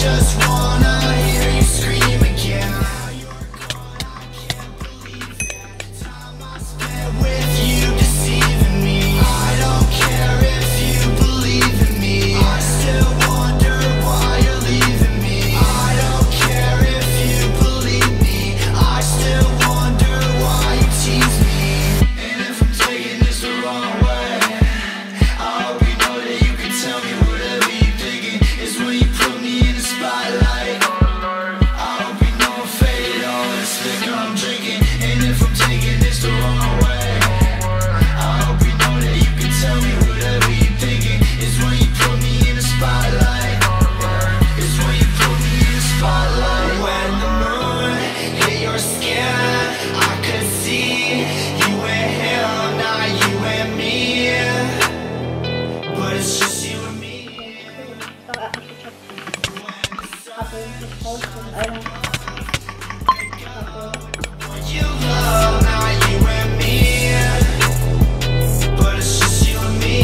Just wanna hear you scream again. With you deceiving me, I don't care if you believe in me. I still wonder why you're leaving me. I don't care if you believe me. I still wonder why you tease me. And if I'm taking this the wrong way, I hope you know that you can tell me whatever you're thinking. It's when you put me in the spotlight. I hope you know I'm faded on this liquor I'm drinking. And if I'm taking this the wrong way, I hope you know that you can tell me whatever you're thinking. It's when you put me in the spotlight. It's when you put me in the spotlight. When the moon hit your skin, I could see you and him, not you and me. But it's just you and me. You love, not you and me. But it's just you and me.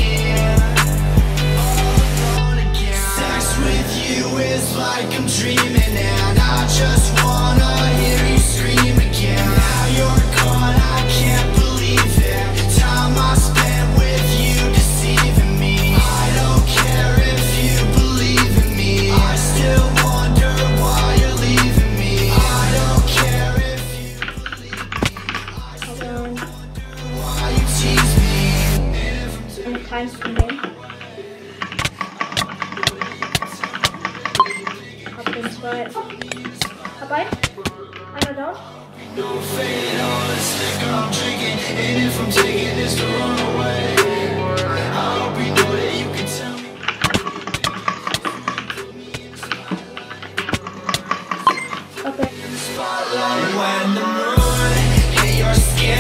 Sex with you is like I'm dreaming, and I just wanna hear you scream again. Now you're gone, I can't believe it. Time I spent with you deceiving me. I don't care if you believe in me. I still wonder why you're leaving me. I don't care if you believe me. I still wonder why you tease me. And if I'm And the time's coming. Hop in spot. Habay? Ano daw? no fade on this liquor I'm drinking. And if I'm taking this the wrong way, I hope you know that you can tell me. Okay. Spotlight. When the moon hit your skin,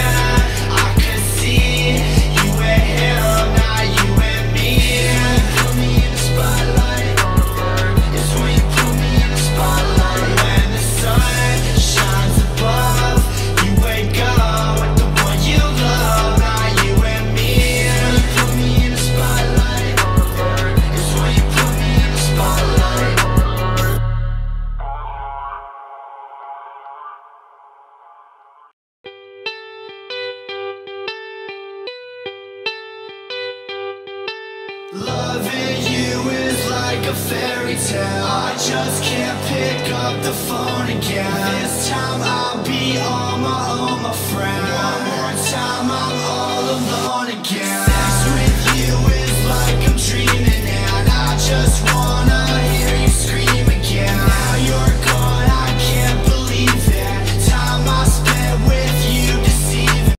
I could see you and him, not you and me. Put me in the spotlight. It's when you put me in the spotlight. When the sun shines above, you wake up with the one you love, not you and me. You put me in the spotlight. It's when you put me in the spotlight. Loving you is like a fairy tale. I just can't pick up the phone again. This time I'll be on my own, my friend.